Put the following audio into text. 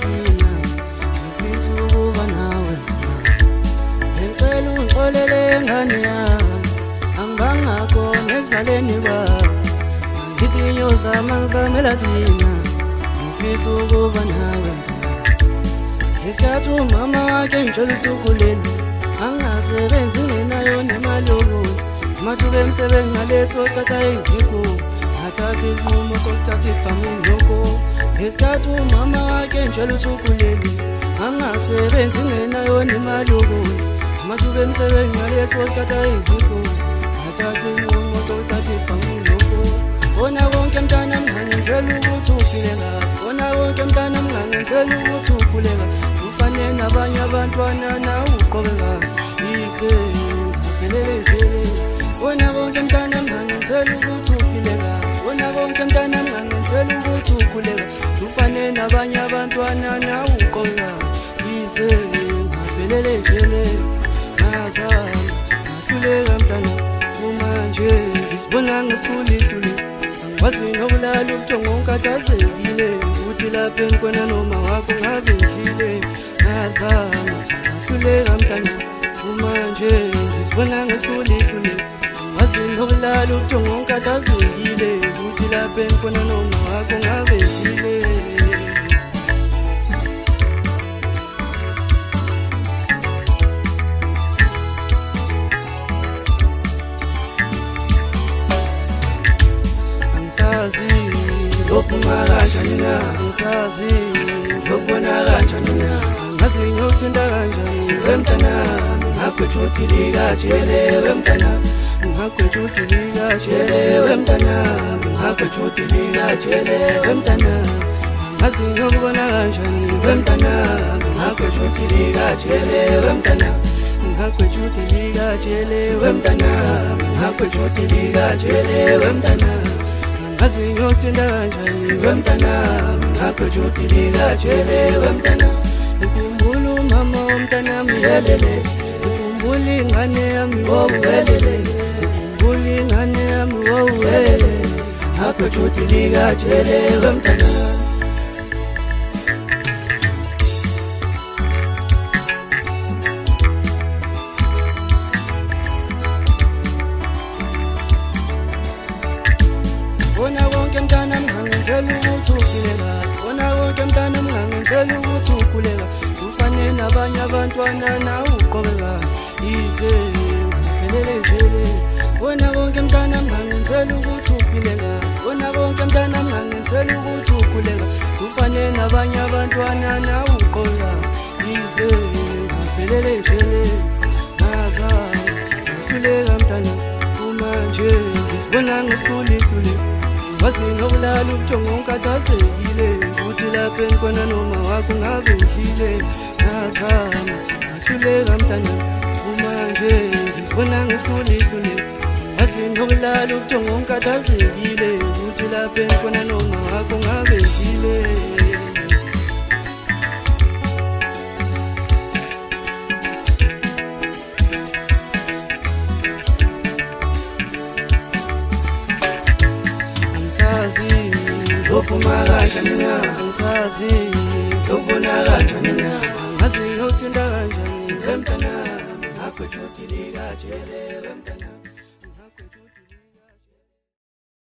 thina ngifisa ukuba nawe ngicela ungixolele ngane yami angibangakhona ekuzaleni kwami ngithi nyozama ngizamela thina ngifisa ukuba nawe isikhathi umama wakhe ngitshela uthukuleni angasebenzi ngenayo nemali yokuthi amathuba emsebenzi ngaleso sikhathi ayengikho athatha isinqumo sokuthatha ibhange lokho ngesikhathi umama wakhe ngitshela uthukuleni angasebenzi ngenayo nemali yokuthi amathuba emsebenzi ngaleso sikhathi ayengikho athatha isinqumo sokuthatha ibhange lokho bona konke mntana mngangenzela ukuthi uphile kahle bona konke mntana mngangenzela ukuthi ukhule kahle ufane nabanye abantwana nawe uqobe kahle yize ngaphelele nje bona konke mntana mngangenzela ukuthi uphile kahle bona konke mntana mngangenzela ukuthi ukhule kahle ufane nabanye abantwana nawe uqobe kahle yize ngaphelele nje ngazama ngahluleka mntana manje ngisibona ngesikhulile wazi nokulala ubuthongo ngikhathazekile uthi lapha enkwena noma wakho ngabe ngidlile ngazama ngahluleka mntana manje ngizibona ngesikhulile wazi nokulala ubuthongo ngikhathazekile uthi lapha enkwena noma wakho ngabe ngidlile lophuma kanjani na ngisazi lokubona kanjani na ngazi ngiyothinta kanjani wemntanami ngagwetshudilika jele wemntanami ngagwetshudilika jele wemntanami ngagwetshudilika jele wemntanami ngazi ngiyokubona kanjani wemntanami ngagwetshudilika jele wemntanami ngagwetshudilika jele wemntanami ngagwetshudilika jele wemntanami ngazi ngiyothinta kanjani wemntanami ngagwetshudilika jele wemntanami ngikhumbula umama womntanami yelele ngikhumbula ingane yami wowelele ngikhumbula ingane yami wowelele ngagwetshudilika jele wemntanami bona konke mntana mngangenzela ukuthi uphile kahle bona konke mntana mngangenzela ukuthi ukhule kahle ufane nabanye abantwana nawe uqobe kahle yize ngaphelele nje bona konke mntana mngangenzela ukuthi uphile kahle bona konke mntana mngangenzela ukuthi ukhule kahle ufane nabanye abantwana nawe uqobe kahle yize ngaphelele nje ngazama ngahluleka mntana manje ngizibona ngesikhulile wazi nokulala ubuthongo ngikhathazekile uthi lapha enkwena noma wakho ngabe ngidlile ngazama ngahluleka mntana manje ngizibona ngesikhulile wazi nokulala ubuthongo ngikhathazekile uthi lapha enkwena noma wakho ngabe ngidlile lophuma kanjani na ngisazi lokubona kanjani na ngazi ngiyothinta kanjani wemntanami ngagwetshudilika jele wemntanami